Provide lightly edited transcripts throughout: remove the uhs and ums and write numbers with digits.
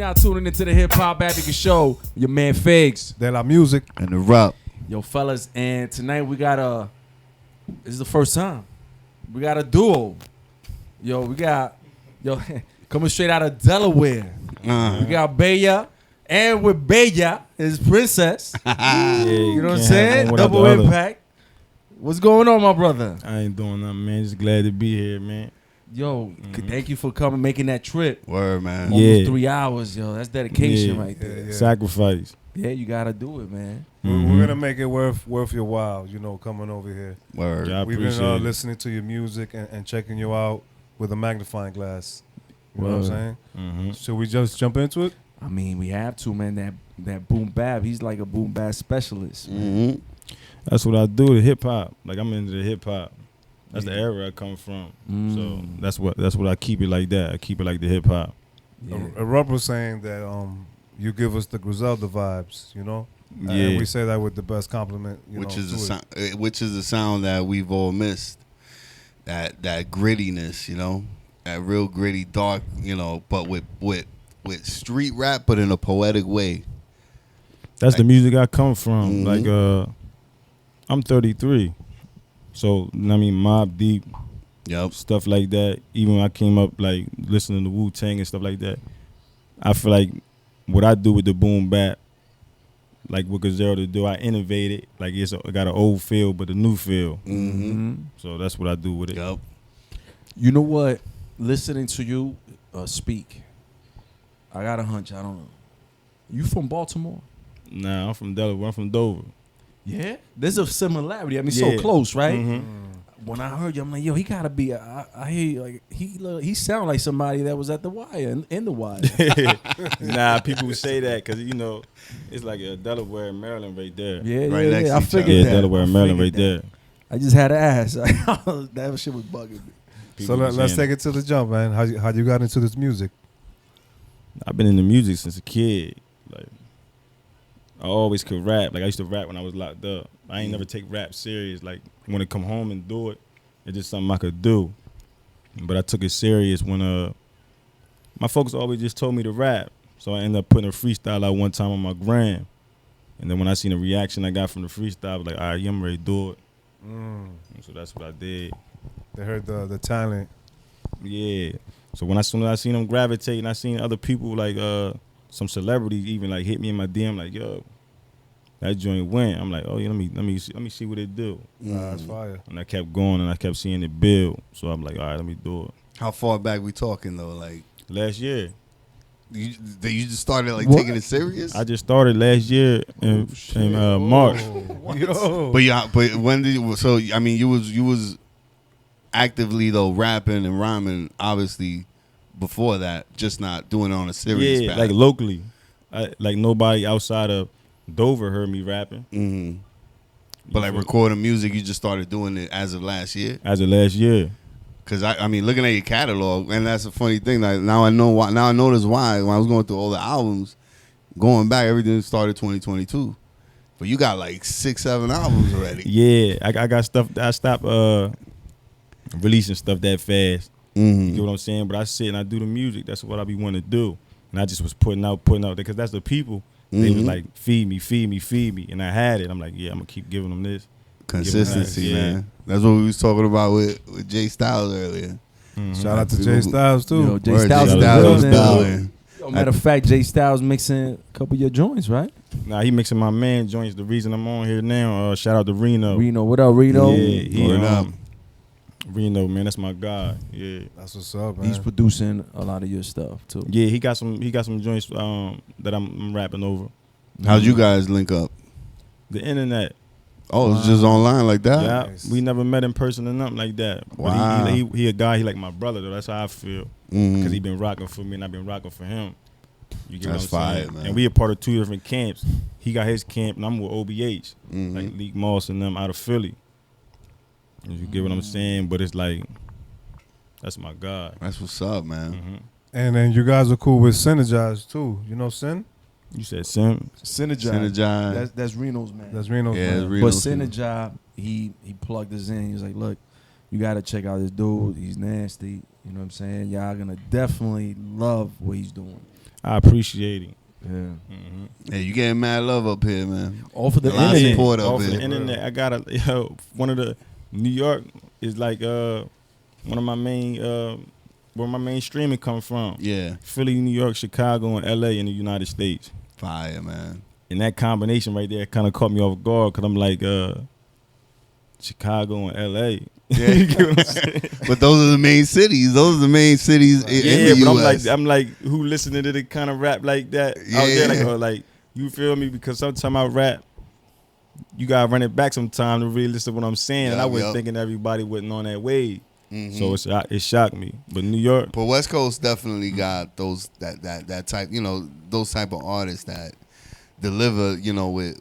now tuning into the Hip Hop Roulette show. Your man Figs. De La Music. And the rap. Yo, fellas, and tonight we got this is the first time. We got a duo. Yo, coming straight out of Delaware. We got Beyah. And with Beyah, his princess. You know what I'm saying? Double impact. What's going on, my brother? I ain't doing nothing, man. Just glad to be here, man. Yo, thank you for coming, making that trip. Word, man. Almost 3 hours, yo. That's dedication right there. Yeah. Sacrifice. Yeah, you gotta do it, man. We're gonna make it worth your while, coming over here. Word. Yeah, I We've appreciate been it. listening to your music and checking you out with a magnifying glass. You know what I'm saying? Mm-hmm. Should we just jump into it? I mean, we have to, man. That boom bap, he's like a boom bap specialist. Mm-hmm. That's what I do, the hip hop. Like, I'm into the hip hop. That's the era I come from. So that's what I keep it like that. I keep it like the hip hop. Yeah. A rapper was saying that you give us the Griselda vibes, Yeah. And we say that with the best compliment, Which is to it. which is the sound that we've all missed. That grittiness, that real gritty, dark, but with street rap, but in a poetic way. That's the music I come from. Mhm. Like, I'm 33. So, I mean, Mobb Deep, Yep. stuff like that. Even when I came up, like, listening to Wu-Tang and stuff like that, I feel like what I do with the boom bap, like what Griselda do, I innovated. Like, it got an old feel, but a new feel. Mm-hmm. So that's what I do with it. Yep. You know what? Listening to you speak, I got a hunch. I don't know. You from Baltimore? Nah, I'm from Delaware. I'm from Dover. Yeah. There's a similarity. I mean, Yeah. so close, right? Mhm. When I heard you, I'm like, yo, he gotta be. I hear like he sound like somebody that was at the wire in the wire. Nah, people would say that because, it's like Delaware and Maryland right there. Yeah, Right yeah, next yeah. to I each figured Yeah, that. Delaware and I Maryland right figured there. that. I just had to ask. That shit was bugging me. So People be let's saying take it to the jump, man. How you got into this music? I've been into music since a kid. Like, I always could rap. Like, I used to rap when I was locked up. I ain't never take rap serious. Like, when I come home and do it, it's just something I could do. But I took it serious when my folks always just told me to rap. So I ended up putting a freestyle out one time on my gram. And then when I seen the reaction I got from the freestyle, I was like, all right, I'm ready to do it. And so that's what I did. They heard the talent. Yeah. So soon as I seen them gravitate, and I seen other people like some celebrities even like hit me in my DM like, yo, that joint went. I'm like, oh yeah, let me see what it do. That's fire. And I kept going and I kept seeing it build. So I'm like, all right, let me do it. How far back we talking though? Like Last year. you just started like What? taking it serious? I just started last year in March. Yo. But when did you? So I mean, you was actively though rapping and rhyming obviously before that, just not doing it on a serious. Yeah, path. like locally. Like nobody outside of Dover heard me rapping. Mm-hmm. But like recording music, you just started doing it as of last year. As of last year. Cause I mean, looking at your catalog, and that's a funny thing. Like now I know why. Now I notice why. When I was going through all the albums, going back, everything started 2022. But you got like 6-7 albums already. Yeah, I got stuff. I stopped releasing stuff that fast. Mm-hmm. You know what I'm saying? But I sit and I do the music. That's what I be wanting to do. And I just was putting out there because that's the people. They was like, feed me. And I had it. I'm like, yeah, I'm going to keep giving them this. Consistency, Yeah. man. That's what we was talking about with Jay Styles earlier. Shout out to Jay Styles too. Yo, Jay Word, Styles Jay is Styles real, was man. styling. Yo, matter of fact, Jay Styles mixing a couple of your joints, right? Nah, he mixing my man joints. The reason I'm on here now, shout out to Reno. Reno, what up, Reno? Yeah, he, Word up. Reno, man, that's my guy. Yeah. That's what's up, man. He's producing a lot of your stuff too. Yeah, he got some joints that I'm rapping over. How'd you guys link up? The internet. Oh, it's just online like that? Yeah, Nice. we never met in person or nothing like that. Wow. But he a guy, he like my brother though. That's how I feel. Mhm. Because he been rocking for me and I've been rocking for him. You get That's what I'm saying? fire, man. And we a part of 2 different camps. He got his camp and I'm with OBH. Mhm. Like Leek Moss and them out of Philly. You get what I'm saying? But it's like, that's my God. That's what's up, man. hmm And then you guys are cool with Synergize too. You know Sin? You said Sim? Synergize. Synergize. That's Reno's man. That's Reno's Yeah, man. it's Reno But too. Synergize, he plugged us in. He was like, look, you got to check out this dude. He's nasty. You know what I'm saying? Y'all going to definitely love what he's doing. I appreciate it. Yeah. Hey, you getting mad love up here, man. Off of the A lot of internet. support up Off here. the internet, I got one of the New York is like one of my main where my main streaming come from. Yeah, Philly, New York, Chicago, and LA in the United States. fire, man. And that combination right there kind of caught me off guard because I'm like Chicago and LA. Yeah. You get what I'm saying? But those are the main cities. Those are the main cities in Yeah, the but US. I'm like, who listening to the kind of rap like that out there? Like, like, you feel me? Because sometimes I rap, you gotta run it back sometime to really listen to what I'm saying. And I wasn't thinking everybody wasn't on that wave. So it shocked me. But New York, But West Coast definitely got those that type, those type of artists that deliver,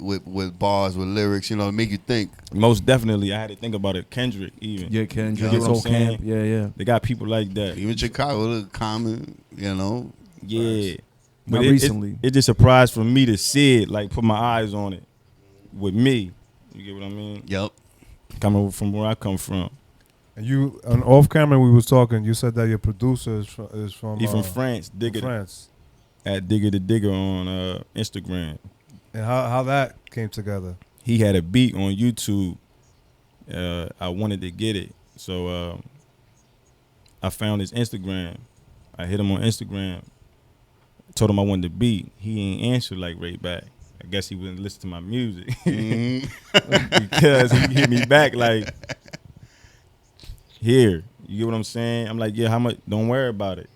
with bars, with lyrics, make you think. most definitely, I had to think about it. Kendrick, even. Yeah, Kendrick. You get what I'm Soul saying? Camp. Yeah. They got people like that. Even Chicago, Common, Yeah. Not But recently. it just surprised for me to see it, like put my eyes on it with me. You get what I mean? Yep. Coming from where I come from. And you, on off camera, we was talking. You said that your producer is from. He from France, Digger. France. At Digger the Digger on Instagram. And how that came together? He had a beat on YouTube. I wanted to get it, so I found his Instagram. I hit him on Instagram. Told him I wanted the beat. He ain't answered like right back. I guess he wouldn't listen to my music because he hit me back like, "Here, you get what I'm saying?" I'm like, "Yeah, how much? Don't worry about it."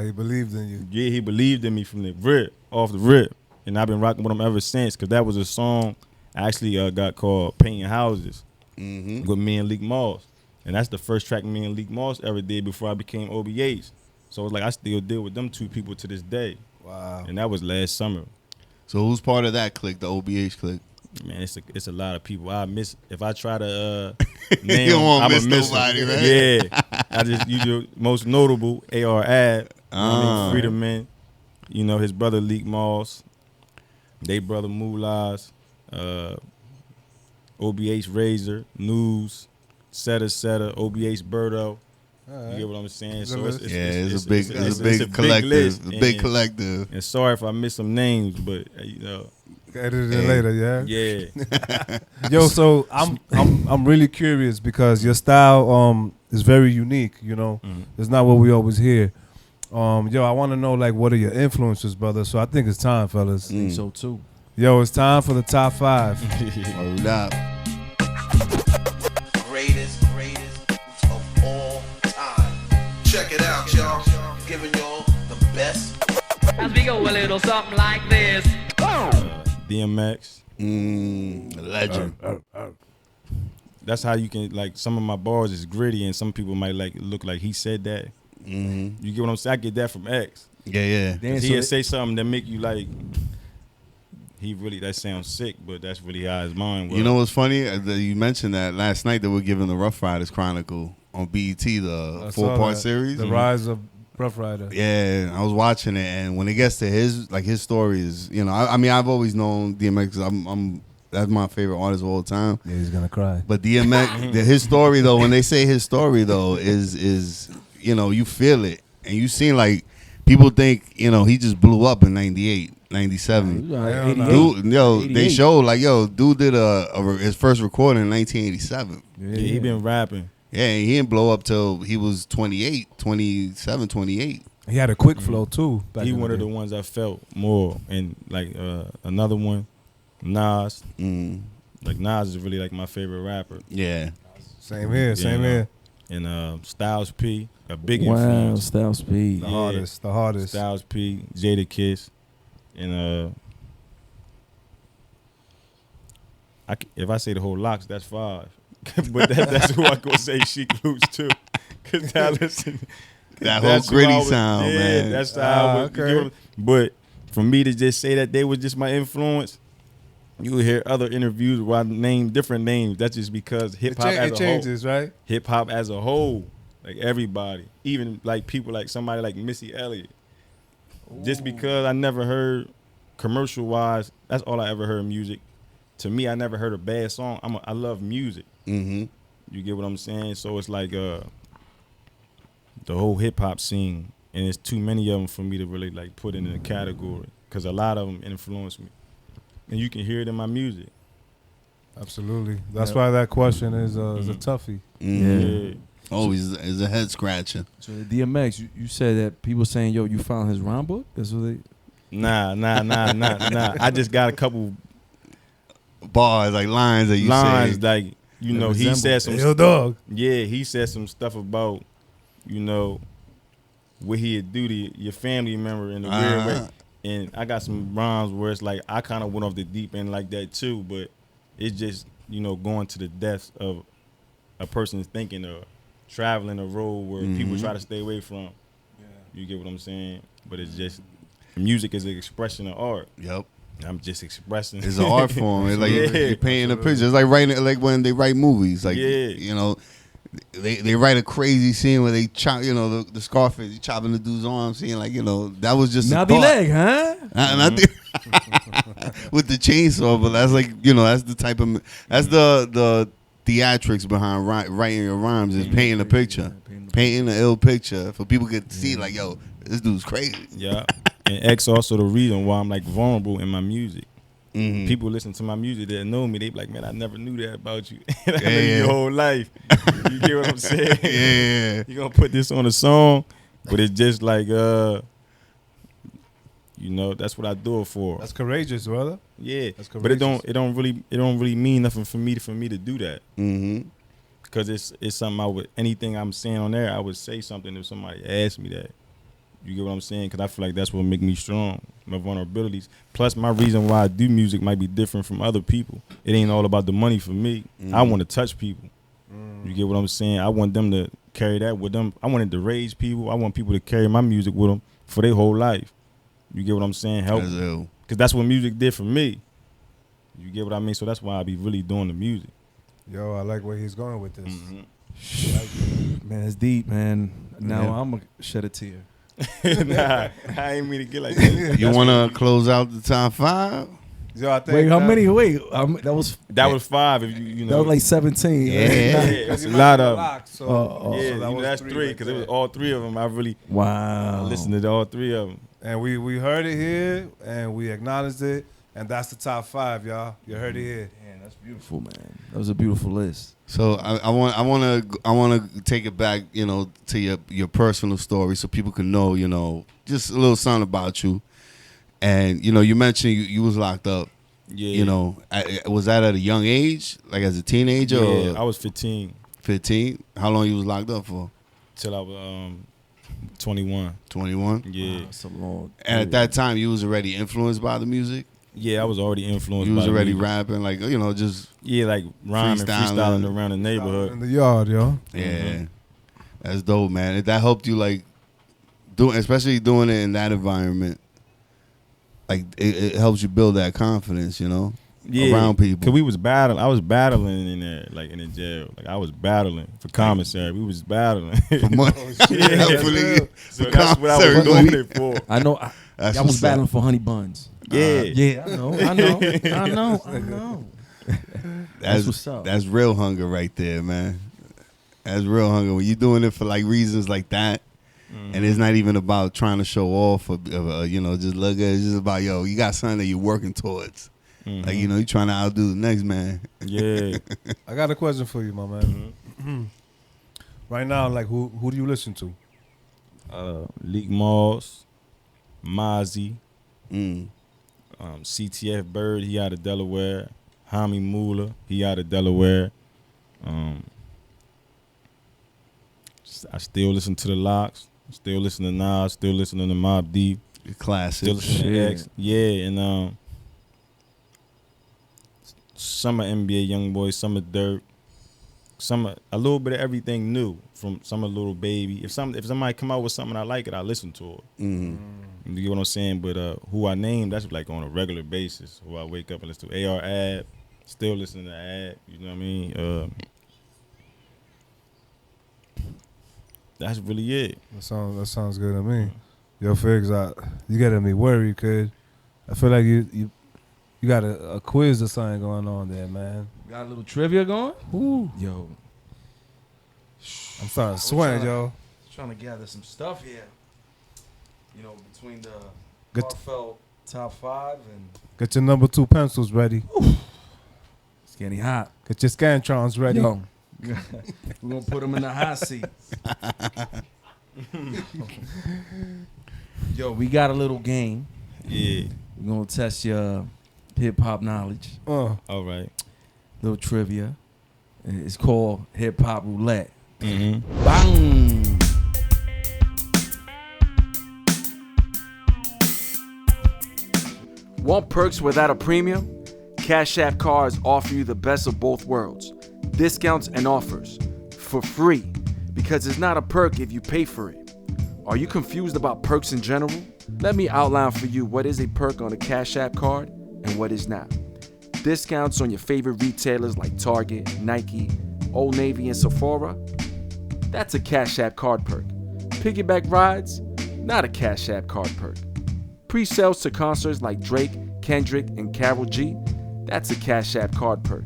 He believed in you. Yeah, he believed in me from the rip, off the rip, and I've been rocking with him ever since. Cause that was a song I actually got called "Painting Houses" with me and Leak Moss, and that's the first track me and Leak Moss ever did before I became OBH. So it's like I still deal with them two people to this day. Wow. And that was last summer. So who's part of that clique, the OBH clique? Man, it's a lot of people. I miss if I try to name. You don't want to I'ma miss nobody, them. right? Yeah, I just the most notable AR Ab, Freedom Man. His brother Leak Moss, they brother Moolahs, OBH Razor, News, Seta, OBH Birdo. You get what I'm saying? So it's a big collective. list. A big collective. And sorry if I miss some names, but Edit it later, yeah. yeah. Yo, so I'm really curious because your style is very unique. It's not what we always hear. Yo, I want to know like what are your influences, brother? So I think it's time, fellas. I think so too. Yo, it's time for the top 5. Hold up. Greatest of all time. Check it out, y'all. Giving y'all the best. As we go a little something like this. DMX. Legend. That's how you can like some of my bars is gritty and some people might like look like he said that. You get what I'm saying? I get that from X. Yeah. Damn, He'll say something that make you like that sounds sick, but that's really how his mind was. You know what's funny? You mentioned that last night they were giving the Rough Riders Chronicle on BET, the 4-part series. The Rise of Rough Rider. Yeah, I was watching it, and when it gets to his story is, I mean, I've always known DMX. That's my favorite artist of all time. Yeah, he's gonna cry. But DMX, his story though, when they say his story though, is you feel it, and you seen like people think he just blew up in 98, 97. Dude, they showed like dude did his first recording in 1987. Yeah, he been rapping. Yeah, and he didn't blow up till he was 27, 28. He had a quick flow too. He one of the ones I felt more, and like another one, Nas. Like Nas is really like my favorite rapper. Yeah. Same here. And Styles P, a big Wow, influence. Styles P. The hardest. Styles P, Jada Kiss, and if I say the whole Locks, that's 5. But that's who I gonna say Sheik Loops too, cause That whole gritty sound, man. That's how I was. Okay. But for me to just say that they was just my influence, you will hear other interviews where I name different names. That's just because hip hop as a changes, whole, right? hip hop as a whole, like everybody, even like people like somebody like Missy Elliott. Just because I never heard commercial wise, that's all I ever heard music. To me, I never heard a bad song. I love music. Mm-hmm. You get what I'm saying? So it's like the whole hip hop scene and it's too many of them for me to really like put in a category because a lot of them influence me, and you can hear it in my music. Absolutely. That's why that question is a toughie. Yeah. Always is a head scratcher. So the DMX, you said that people saying, yo, you found his rhyme book? That's what they. Nah. I just got a couple Bars, like lines that you lines, say. like you know, he said some. Yo, dog. Yeah, he said some stuff about, you know, what he'd do to your family member in a weird way. And I got some rhymes where it's like I kind of went off the deep end like that too, but it's just, you know, going to the depths of a person's thinking or traveling a road where people try to stay away from. Yeah. You get what I'm saying? But it's just, music is an expression of art. Yep. I'm just expressing. It's an art form. It's like you're painting a picture. It's like writing, like when they write movies. Like, you know, they write a crazy scene where they chop, you know, the Scarface, he chopping the dude's arm, saying like, you know, that was just Nobby leg, huh? And I think with the chainsaw, but that's like, you know, that's the type of, that's the theatrics behind writing your rhymes is painting a picture, painting an ill picture for people to see like, yo, this dude's crazy. Yeah. And X also the reason why I'm like vulnerable in my music. People listen to my music that know me, they be like, man, I never knew that about you. I know you your whole life. You get what I'm saying? Yeah. You gonna put this on a song, but it's just like you know, that's what I do it for. That's courageous, brother. Yeah. That's but it don't really mean nothing for me to do that. Cause it's something anything I'm saying on there, I would say something if somebody asked me that. You get what I'm saying? Because I feel like that's what make me strong, my vulnerabilities. Plus, my reason why I do music might be different from other people. It ain't all about the money for me. I want to touch people. You get what I'm saying? I want them to carry that with them. I want it to raise people. I want people to carry my music with them for their whole life. You get what I'm saying? Help. Because that's what music did for me. You get what I mean? So that's why I be really doing the music. Yo, I like where he's going with this. Man, it's deep, man. Now I'm going to shed a tear. Nah, I ain't mean to get like that. You want to close out the top 5? Yo, I think wait, how many? Wait, that was 5. If you know, that was like 17. Yeah, that's a lot of them. So that's 3 because it was all 3 of them. I really listened to all 3 of them, and we heard it here and we acknowledged it, and that's the top 5, y'all. You heard it here. Man, that's beautiful, man. That was a beautiful list. So I want to take it back, you know, to your personal story, so people can know, you know, just a little something about you. And you know, you mentioned you was locked up. Yeah. You know, was that at a young age, like as a teenager? Yeah, or I was 15. 15. How long you was locked up for? Till I was 21. 21. Yeah. That's a long. And at that time, you was already influenced by the music. Yeah, I was already influenced. You was by already music. rapping, like, you know, just like rhyming, freestyling around the neighborhood, in the yard, yo. Yeah, that's dope, man. That helped you, like, especially doing it in that environment. Like, it helps you build that confidence, you know, around people. Cause we was battling. I was battling in there, like in the jail. Like I was battling for commissary. We was battling for money. So that's what I was doing it for. I know. I was battling for honey buns. Yeah, I know. That's what's up. That's real hunger right there, man. That's real hunger. When you're doing it for like reasons like that, and it's not even about trying to show off or you know, just look at it. It's just about, yo, you got something that you're working towards. Like, you know, you're trying to outdo the next man. Yeah. I got a question for you, my man. Right now, like, who do you listen to? Leak Moss, Mozzie, CTF Bird, he out of Delaware. Hami Mula, he out of Delaware. I still listen to the Locks. Still listen to Nas. Still listening to Mobb Deep. Classic. Still listen to X. Yeah, and some of NBA YoungBoy, some of Dirt, a little bit of everything new from some of Little Baby. If somebody come out with something I like it, I listen to it. You get what I'm saying? But who I name, that's like on a regular basis. Who I wake up and listen to. AR Ab, still listening to Ab. You know what I mean? That's really it. That sounds good to me. Yo, Figs, you getting me worried, kid. I feel like you got a quiz or something going on there, man. Got a little trivia going? Ooh. Yo. I'm starting to sweat, yo. Trying to gather some stuff here. You know, between the Good. heartfelt top 5 and Get your number 2 pencils ready. it's getting hot. Get your Scantrons ready. Yo, we're gonna put them in the hot seat. Yo, we got a little game. Yeah. We're gonna test your hip hop knowledge. All right. Little trivia. It's called Hip Hop Roulette. Mm-hmm. Bang! Want perks without a premium? Cash App cards offer you the best of both worlds. Discounts and offers for free because it's not a perk if you pay for it. Are you confused about perks in general? Let me outline for you what is a perk on a Cash App card and what is not. Discounts on your favorite retailers like Target, Nike, Old Navy, and Sephora? That's a Cash App card perk. Piggyback rides? Not a Cash App card perk. Pre-sales to concerts like Drake, Kendrick, and Karol G? That's a Cash App card perk.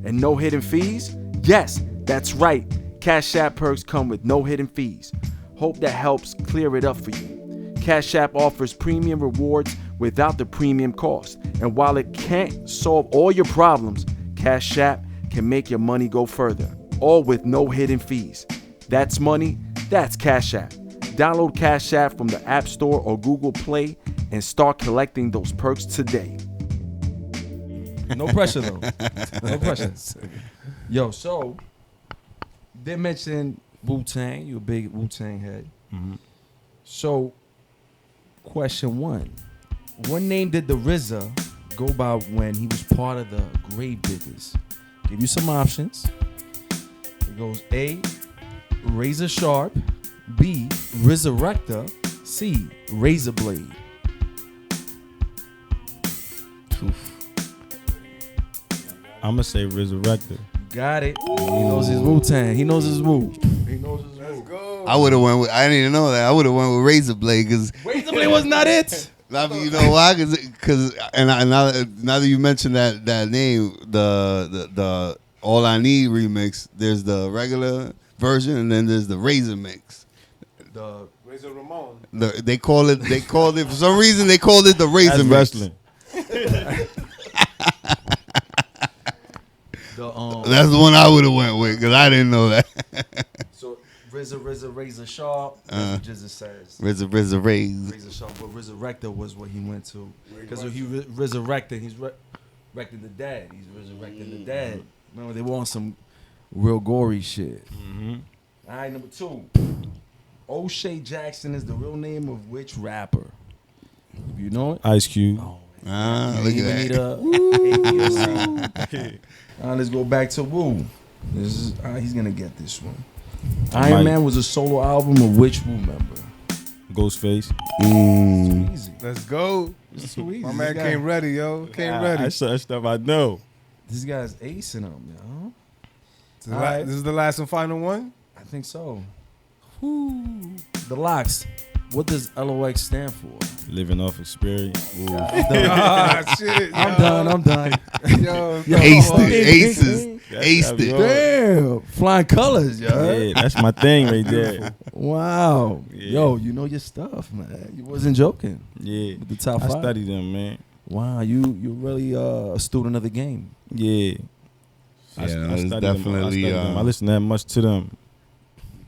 And no hidden fees? Yes, that's right. Cash App perks come with no hidden fees. Hope that helps clear it up for you. Cash App offers premium rewards without the premium cost. And while it can't solve all your problems, Cash App can make your money go further, all with no hidden fees. That's money, that's Cash App. Download Cash App from the App Store or Google Play and start collecting those perks today. No pressure though. No pressure. Yo, so they mentioned Wu-Tang. You a big Wu-Tang head. Mm-hmm. So, question 1. What name did the RZA go by when he was part of the Gravediggers? Give you some options. It goes A, Razor Sharp, B, Resurrector, C, Razor Blade. I'm gonna say Resurrector. Got it. He knows his Wu-Tang. He knows his Wu. He knows his Wu. I would have went with. I didn't even know that. I would have went with Razor Blade because. Razor Blade was not it. You know why? Because now that you mentioned that name, the All I Need remix. There's the regular version, and then there's the Razor mix. The Razor Ramon. They called it for some reason. They called it the Razor That's mix. wrestling. That's the one I would have went with because I didn't know that. So Razor Sharp. That's what Jizza says. Razor. Razor Sharp, but Resurrector was what he went to. Because he resurrected, he's resurrecting the dead. He's resurrecting the dead. Remember, they were on some real gory shit. Mm-hmm. All right, number 2. O'Shea Jackson is the real name of which rapper? You know it? Ice Cube. Oh, Look you at even that. need a A, B, or C. Let's go back to Wu. This is he's gonna get this one. Iron Man was a solo album of which Wu member? Ghostface. Mm. Easy. Let's go. It's too easy. My man came ready, yo. Came ready. That's stuff I know. This guy's acing them, yo. This is the last and final one? I think so. The locks. What does LOX stand for? Living off experience. Ooh. Shit. I'm done. Yo, Aces. That's Damn. Flying colors, yo. Yeah, that's my thing right there. Wow. Yeah. Yo, you know your stuff, man. You wasn't joking. Yeah. With the top I 5. study them, man. Wow, you really a student of the game. Yeah. I it's study definitely. them. I listen that much to them.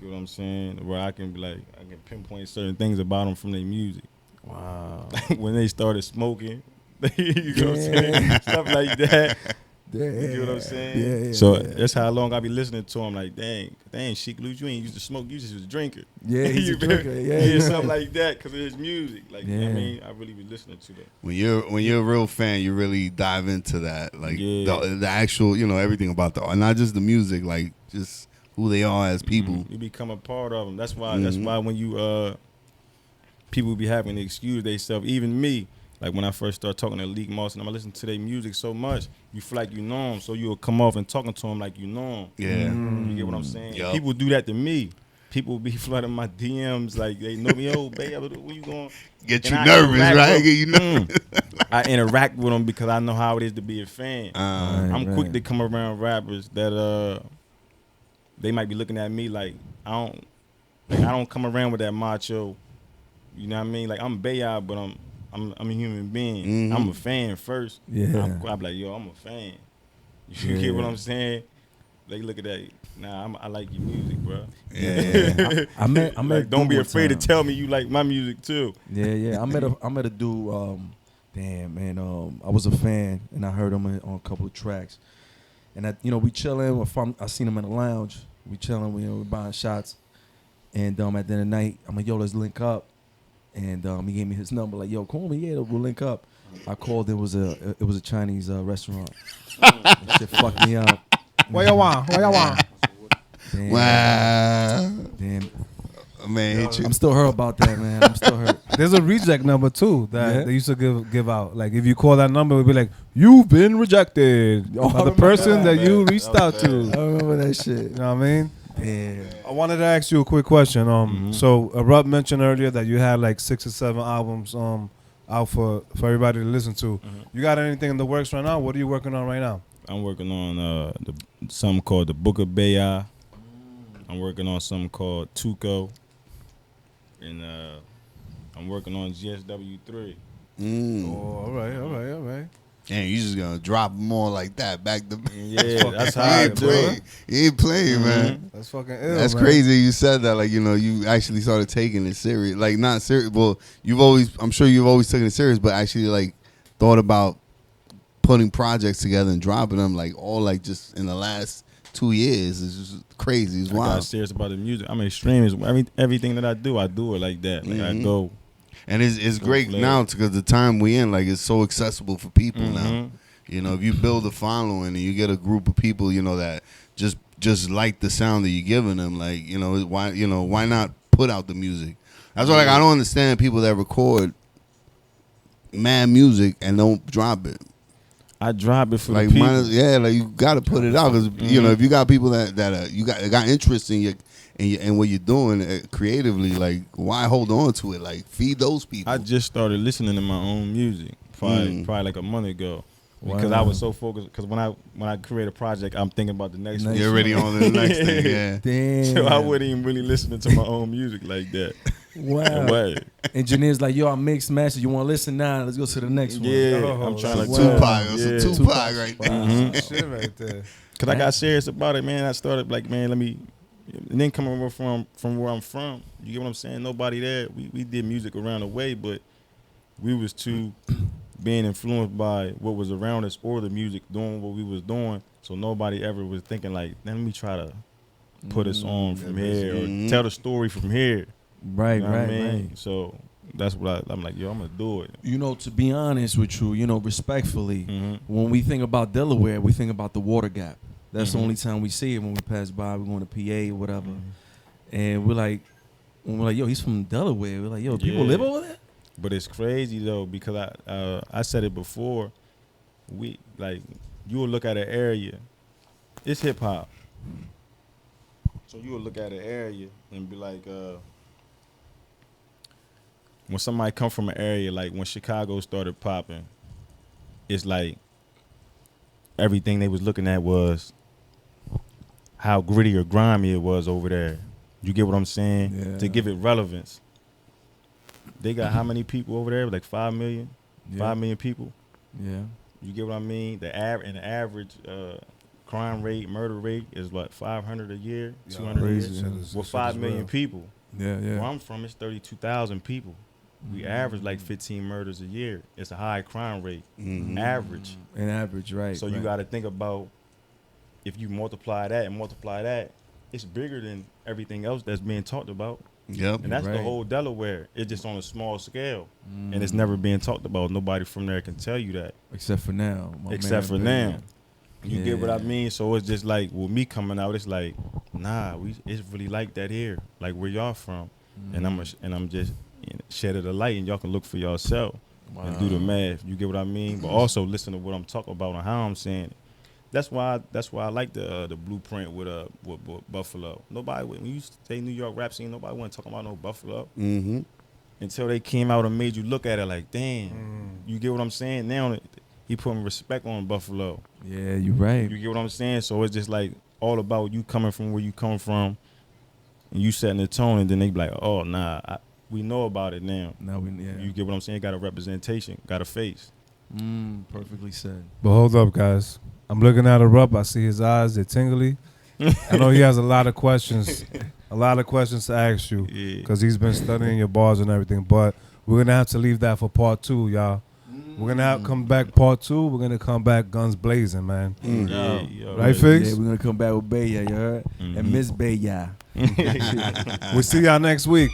You know what I'm saying? Where I can be like, I can pinpoint certain things about them from their music. Wow. When they started smoking, you know what I'm saying? Stuff like that. Damn. You know what I'm saying? Yeah. So that's how long I be listening to them. Like, dang, Sheik Luke, you ain't used to smoke. You just was a drinker. Yeah, he's You a feel drinker. me? Yeah, something like that because of his music. Like, you know what I Yeah. mean, I really be listening to that. When you're a real fan, you really dive into that, like Yeah. the actual, everything about the, not just the music, like just who they are as people. You become a part of them. That's why. That's why when you people be having to excuse themselves. Even me, like when I first started talking to Leak Moss, and I listen to their music so much, you feel like you know them, so you'll come off and talking to them like you know them. Yeah. You get what I'm saying? Yup. People do that to me. People be flooding my DMs like they know me. Oh, Beyah, where you going? Get And you I nervous, interact right? with- Get you nervous. I interact with them because I know how it is to be a fan. I'm Right. quick to come around rappers that they might be looking at me like I don't come around with that macho You know what I mean? Like I'm Beyah, but I'm a human being. Mhm. I'm a fan first. Yeah. I'm like, yo, I'm a fan. You Yeah. get what I'm saying? They look at that. Nah, I like your music, bro. Yeah. I met Like, a don't dude be one afraid to time. tell me you like my music too. Yeah. I met a dude. Damn man. I was a fan, and I heard him on a couple of tracks. And we chilling. I seen him in the lounge. We chilling. We buying shots. And at the end of the night, I'm like, yo, let's link up. And he gave me his number. Like, yo, call me. Yeah, we'll link up. I called. It was a Chinese restaurant. That shit fucked me up. What you want? Damn. Wow. Damn. Man, hit you. I'm still hurt about that, man. I'm still hurt. There's a reject number too that Yeah? they used to give out. Like if you call that number, it would be like, "You've been rejected" Oh, by the I remember person that, that you man. reached That out was to. I You remember that shit. know what I mean? Damn. I wanted to ask you a quick question. So Erupt mentioned earlier that you had like 6 or 7 albums out for everybody to listen to. You got anything in the works right now? What are you working on right now? I'm working on something called the Book of Beyah. I'm working on something called Tuco. And I'm working on GSW3. Mm. Oh, all right. And you just gonna drop more like that back to Yeah, that's You how I ain't do it. playing. You ain't playing, man. That's fucking ill. That's man. crazy. You said that, like, you actually started taking it serious. Like, not serious. Well, I'm sure you've always taken it serious, but actually, like, thought about putting projects together and dropping them, like, all, like, just in the last 2 years. It's just crazy. It's I got wild. serious about the music. I'm extremist. Everything that I do it like that. Like I go. And it's great flavor. now because the time we in, like, it's so accessible for people now. Mhm. If you build a following and you get a group of people, that just like the sound that you're giving them, like, why not put out the music? That's why, like, I don't understand people that record mad music and don't drop it. I drop it for Like, the people. like, you got to put it out because if you got people that got interest in what you're doing creatively, like, why hold on to it? Like, feed those people. I just started listening to my own music probably like a month ago. Because I was so focused. Because when I create a project, I'm thinking about the next one. You're already on the next thing, yeah. Damn. So I wasn't even really listening to my own music like that. Wow. Way. Engineers like, yo, I mixed master. You want to listen now? Let's go to the next one. Yeah, Oh, I'm trying to wow. Tupac. Yeah. It's a Tupac right there. Mhm. Shit right there. Cause I got serious about it, man. I started like, man, and then coming over from where I'm from, you get what I'm saying? Nobody there. We did music around the way, but we was too being influenced by what was around us or the music doing what we was doing. So nobody ever was thinking like, let me try to put us on from here or tell the story from here. Right, You know what I right, mean? right. So that's what I'm like, yo, I'm gonna do it. To be honest with you, respectfully, Mhm. when we think about Delaware, we think about the water gap. That's the Mhm. only time we see it when we pass by. We're going to PA or whatever. And we're like, yo, he's from Delaware. We're like, yo, people Yeah. live over there? But it's crazy though because I said it before. You will look at an area. It's hip hop. So you will look at an area and be like, when somebody come from an area, like when Chicago started popping, it's like everything they was looking at was how gritty or grimy it was over there. You get what I'm saying? Yeah. To give it relevance. They got how many people over there? Like 5 million? Yeah. 5 million people? Yeah. You get what I mean? The average crime rate, murder rate is what, 500 a year, 200 a year? crazy. With 5 million people. Yeah, Where I'm from, it's 32,000 people. We average like 15 murders a year. It's a high crime rate, average. An average, right. So you got to think about if you multiply that, it's bigger than everything else that's being talked about. Yep. And that's the Right. whole Delaware. It's just on a small scale. And it's never being talked about. Nobody from there can tell you that. Except for now. Except for now. You get what I Yeah. mean? So it's just like, with me coming out, it's like, nah, it's really like that here. Like where y'all from. And I'm just shed the light and y'all can look for yourself and do the math. You get what I mean? But also listen to what I'm talking about and how I'm saying it. That's why I like the blueprint with Buffalo. Nobody, when you say New York rap scene, nobody wasn't talking about no Buffalo until they came out and made you look at it like, damn. You get what I'm saying? Now he putting respect on Buffalo. Yeah, you're right. You get what I'm saying? So it's just like all about you coming from where you come from, and you setting the tone, and then they be like, oh nah, we know about it now. Now we You get what I'm saying? Got a representation, got a face. Perfectly said. But hold up, guys. I'm looking at Erupt. I see his eyes. They're tingly. I know he has a lot of questions. A lot of questions to ask you. Yeah. Because he's been studying your bars and everything. But we're going to have to leave that for part 2, y'all. We're going to have come back part 2. We're going to come back guns blazing, man. Right, Figs? Yeah, we're going to come back with Beyah, you heard? And Miss Beyah. We'll see y'all next week.